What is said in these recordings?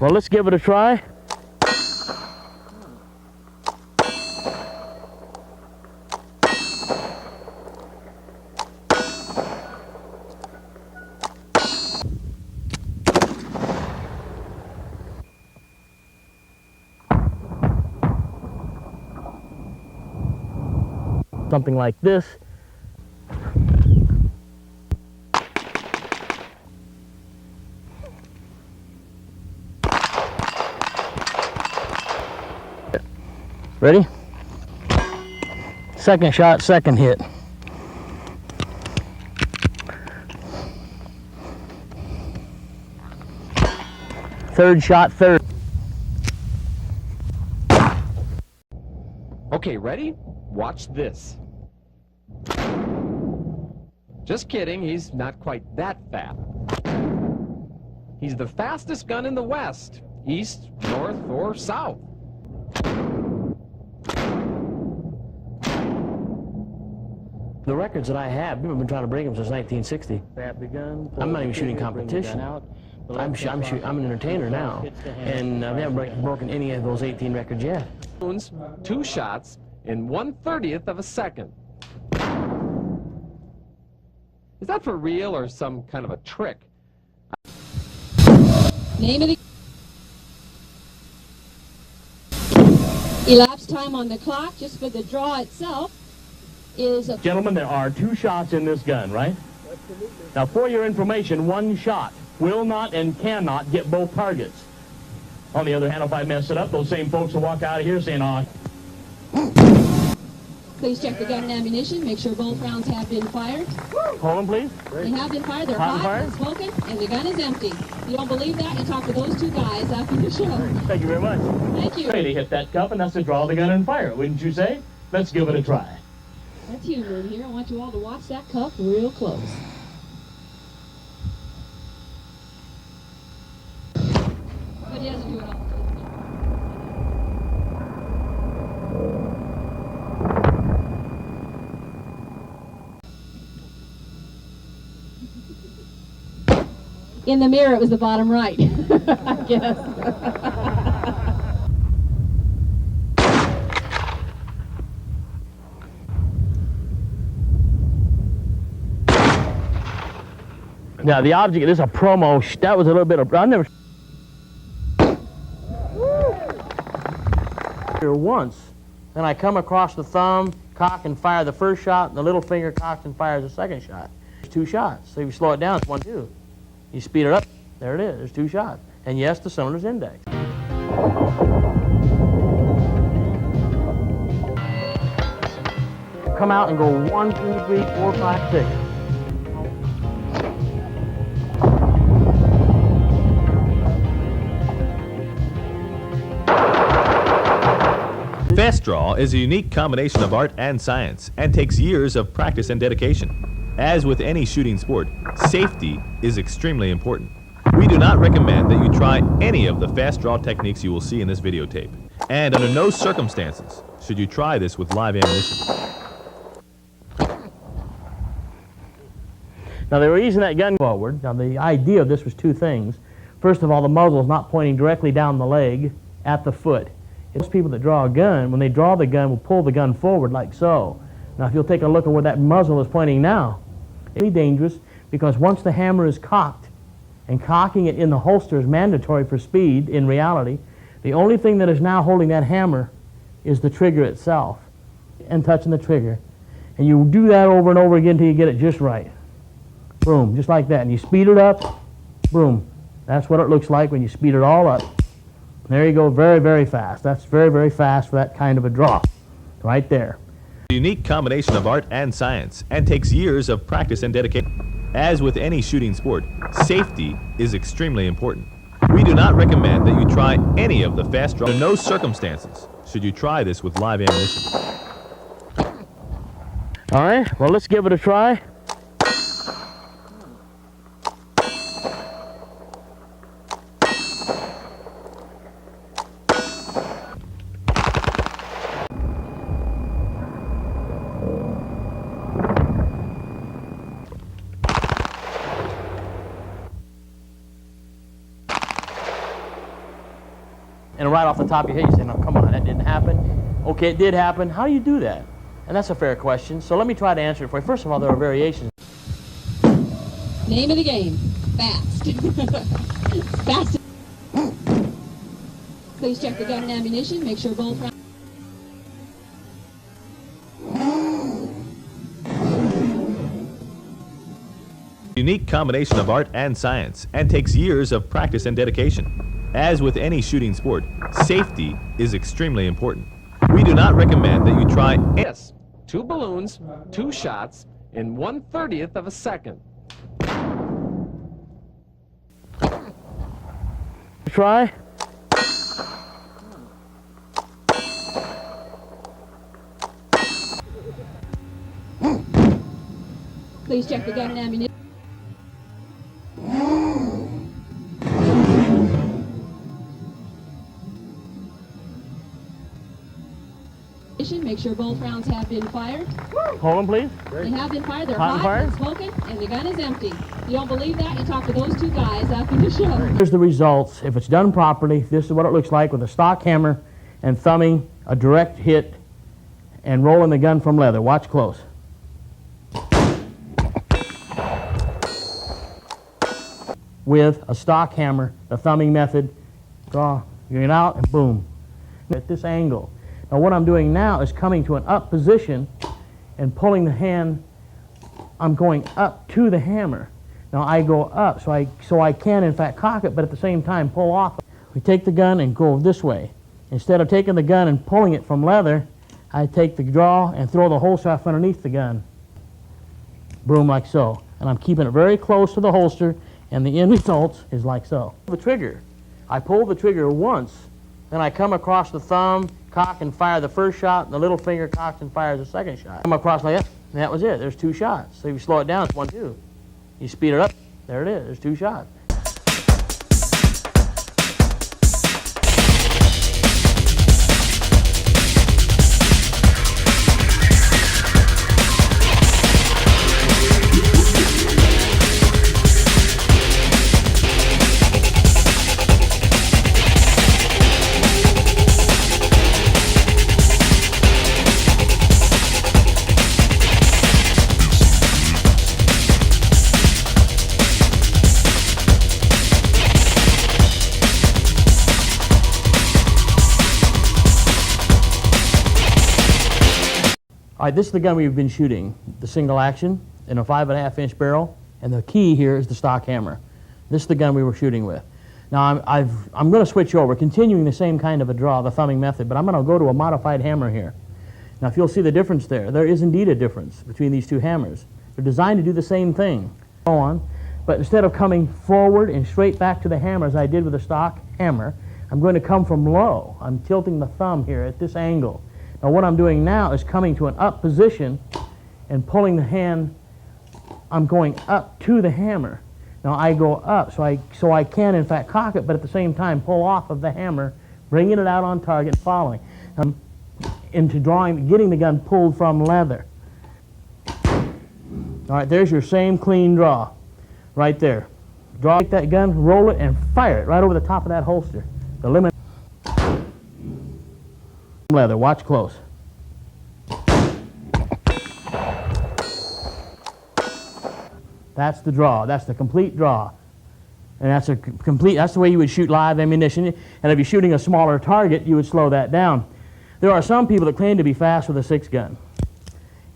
Well, let's give it a try. Something like this. Ready? Second shot, second hit. Third shot, third. Okay, ready? Watch this. Just kidding, he's not quite that fast. He's the fastest gun in the West, east, north, or south. The records that I have, we've been trying to break them since 1960. I'm not even shooting competition. I'm an entertainer now, and I haven't broken any of those 18 records yet. 2 shots in 1/30th of a second. Is that for real or some kind of a trick? Name of the elapsed time on the clock just for the draw itself is a... Gentlemen, there are 2 shots in this gun, right? Absolutely. Now, for your information, 1 shot will not and cannot get both targets. On the other hand, if I mess it up, those same folks will walk out of here saying, "Oh." Please check the gun and ammunition. Make sure both rounds have been fired. Hold them, please. They have been fired. They're Hot hot and and smoking, and the gun is empty. If you don't believe that, you talk to those 2 guys after the show. Thank you very much. Thank you. Ready to hit that cup, and that's to draw the gun and fire it, wouldn't you say? Let's give it a try. That's humor in here. I want you all to watch that cup real close. But he doesn't do it all. In the mirror, it was the bottom right, I guess. Now, the object, this is a promo. That was a little bit of, I never... Here once, then I come across the thumb, cock and fire the first shot, and the little finger cocks and fires the second shot. There's 2 shots. So if you slow it down, it's 1, 2. You speed it up, there it is, there's 2 shots. And yes, the cylinder's indexed. Come out and go 1, 2, 3, 4, 5, 6. Fast draw is a unique combination of art and science and takes years of practice and dedication. As with any shooting sport, safety is extremely important. We do not recommend that you try any of the fast draw techniques you will see in this videotape. And under no circumstances should you try this with live ammunition. Now, they were using that gun forward. Now, the idea of this was 2 things. First of all, the muzzle is not pointing directly down the leg at the foot. It's people that draw a gun, when they draw the gun, will pull the gun forward like so. Now, if you'll take a look at where that muzzle is pointing now, it'll be dangerous because once the hammer is cocked, and cocking it in the holster is mandatory for speed in reality, the only thing that is now holding that hammer is the trigger itself and touching the trigger. And you do that over and over again until you get it just right. Boom, just like that. And you speed it up, boom. That's what it looks like when you speed it all up. There you go, very, very fast. That's very, very fast for that kind of a draw, right there. A unique combination of art and science and takes years of practice and dedication. As with any shooting sport, safety is extremely important. We do not recommend that you try any of the fast draw. Under no circumstances should you try this with live ammunition. All right, well, let's give it a try. and right off the top of your head you say, no, come on, that didn't happen. Okay, it did happen. How do you do that? And that's a fair question. So let me try to answer it for you. First of all, there are variations. Name of the game, fast. Fast. Please check the gun and ammunition. Make sure both rounds. Unique combination of art and science and takes years of practice and dedication. As with any shooting sport, safety is extremely important. We do not recommend that you try Yes, 2 balloons, 2 shots in 1/30th of a second. Try. Please check the gun and ammunition. Make sure both rounds have been fired. Hold them, please. They have been fired. They're Hot hot and and smoking, and the gun is empty. You don't believe that? You talk to those 2 guys after the show. Here's the results. If it's done properly, this is what it looks like with a stock hammer and thumbing, a direct hit, and rolling the gun from leather. Watch close. With a stock hammer, the thumbing method, draw, you're it out, and boom. At this angle. Now what I'm doing now is coming to an up position and pulling the hand. I'm going up to the hammer. Now I go up so I can in fact cock it, but at the same time pull off. We take the gun and go this way. Instead of taking the gun and pulling it from leather, I take the draw and throw the holster off underneath the gun. Boom, like so. And I'm keeping it very close to the holster, and the end result is like so. The trigger. I pull the trigger once, then I come across the thumb, cock and fire the first shot, and the little finger cocks and fires the second shot. Come across like that, and that was it. There's 2 shots. So if you slow it down, it's 1, 2. You speed it up, there it is. There's 2 shots. All right, this is the gun we've been shooting, the single action in a 5.5-inch barrel, and the key here is the stock hammer. This is the gun we were shooting with. Now I'm going to switch over, continuing the same kind of a draw, the thumbing method, but I'm going to go to a modified hammer here. Now if you'll see the difference there is indeed a difference between these 2 hammers. They're designed to do the same thing, so on, but instead of coming forward and straight back to the hammer as I did with the stock hammer, I'm going to come from low. I'm tilting the thumb here at this angle. Now what I'm doing now is coming to an up position and pulling the hand. I'm going up to the hammer. Now I go up so I can in fact cock it, but at the same time pull off of the hammer, bringing it out on target and following. Into getting the gun pulled from leather. All right, there's your same clean draw right there. Take that gun, roll it, and fire it right over the top of that holster. The limit. Leather, watch close. That's the draw. That's the complete draw. And that's the way you would shoot live ammunition. And if you're shooting a smaller target, you would slow that down. There are some people that claim to be fast with a 6-gun.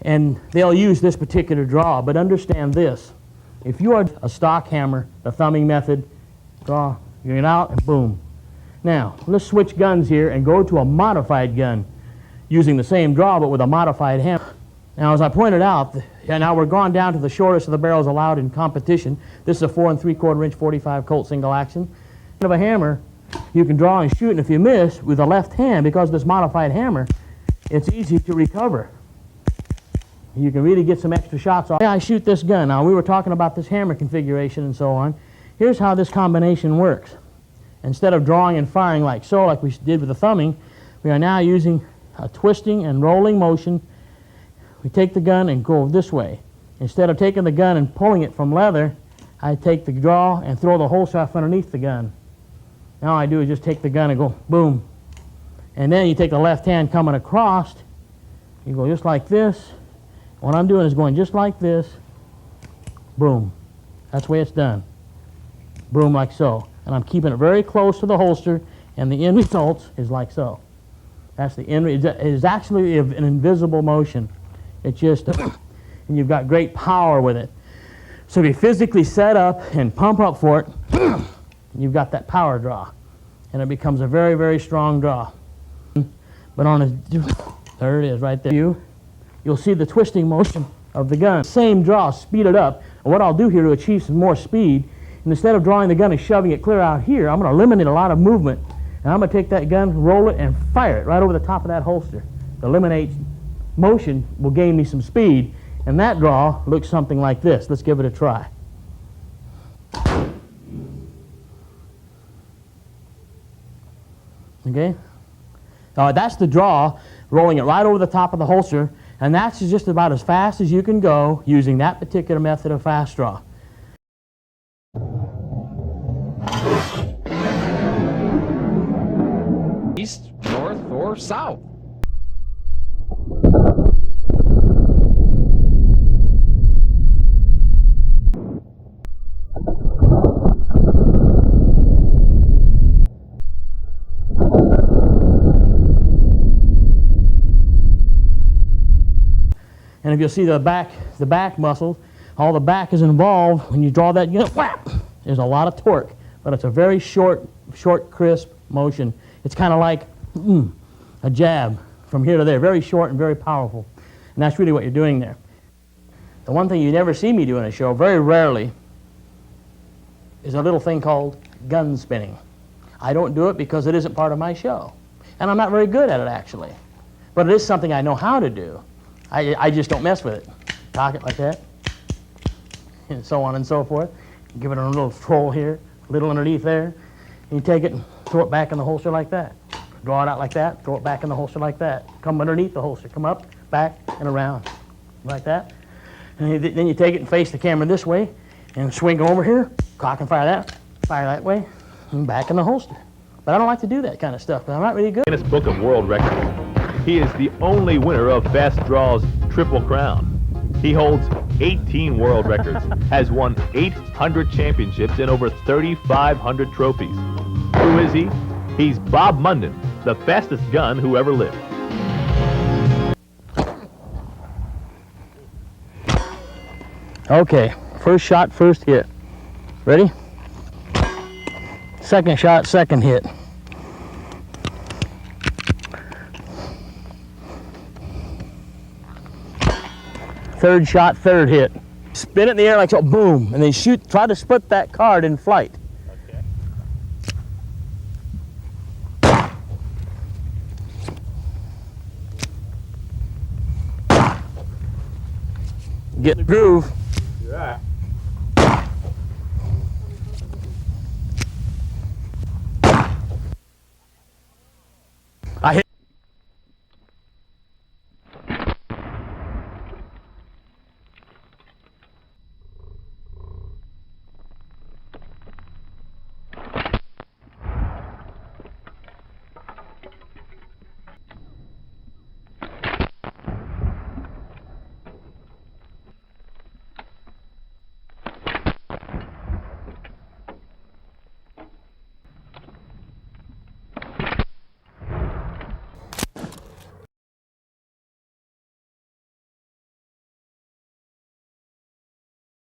And they'll use this particular draw, but understand this. If you are a stock hammer, the thumbing method, draw, you're it out, and boom. Now, let's switch guns here and go to a modified gun using the same draw but with a modified hammer. Now, as I pointed out, now we're gone down to the shortest of the barrels allowed in competition. This is a 4 3/4-inch 45 Colt single action. Of a hammer, you can draw and shoot, and if you miss with the left hand, because of this modified hammer, it's easy to recover. You can really get some extra shots off. I shoot this gun. Now, we were talking about this hammer configuration and so on. Here's how this combination works. Instead of drawing and firing like so, like we did with the thumbing, we are now using a twisting and rolling motion. We take the gun and go this way. Instead of taking the gun and pulling it from leather, I take the draw and throw the holster off underneath the gun. Now all I do is just take the gun and go boom. And then you take the left hand coming across, you go just like this. What I'm doing is going just like this, boom. That's the way it's done. Boom, like so. And I'm keeping it very close to the holster, and the end result is like so. That's the end. It is actually an invisible motion. It's just, and you've got great power with it. So if you physically set up and pump up for it, you've got that power draw. And it becomes a very, very strong draw. But on a, there it is right there. You'll see the twisting motion of the gun. Same draw, speed it up. And what I'll do here to achieve some more speed, and instead of drawing the gun and shoving it clear out here, I'm going to eliminate a lot of movement. And I'm going to take that gun, roll it, and fire it right over the top of that holster. To eliminate motion will gain me some speed. And that draw looks something like this. Let's give it a try. Okay? That's the draw, rolling it right over the top of the holster, and that's just about as fast as you can go using that particular method of fast draw. East, north, or south. And if you'll see the back muscles, all the back is involved. When you draw that unit, whap, there's a lot of torque, but it's a very short, crisp motion. It's kind of like a jab from here to there, very short and very powerful. And that's really what you're doing there. The one thing you never see me do in a show, very rarely, is a little thing called gun spinning. I don't do it because it isn't part of my show. And I'm not very good at it, actually. But it is something I know how to do. I just don't mess with it. Cock it like that, and so on and so forth. Give it a little troll here, a little underneath there. And you take it and throw it back in the holster like that. Draw it out like that, throw it back in the holster like that. Come underneath the holster, come up, back, and around, like that. And then you take it and face the camera this way, and swing over here, cock and fire that way, and back in the holster. But I don't like to do that kind of stuff, but I'm not really good. Guinness Book of World Records. He is the only winner of Fast Draw's Triple Crown. He holds 18 world records, has won 800 championships and over 3,500 trophies. Who is he? He's Bob Munden, the fastest gun who ever lived. Okay, first shot, first hit. Ready? Second shot, second hit. Third shot, third hit. Spin it in the air like so, boom, and then shoot, try to split that card in flight. Okay. Get the groove. Yeah.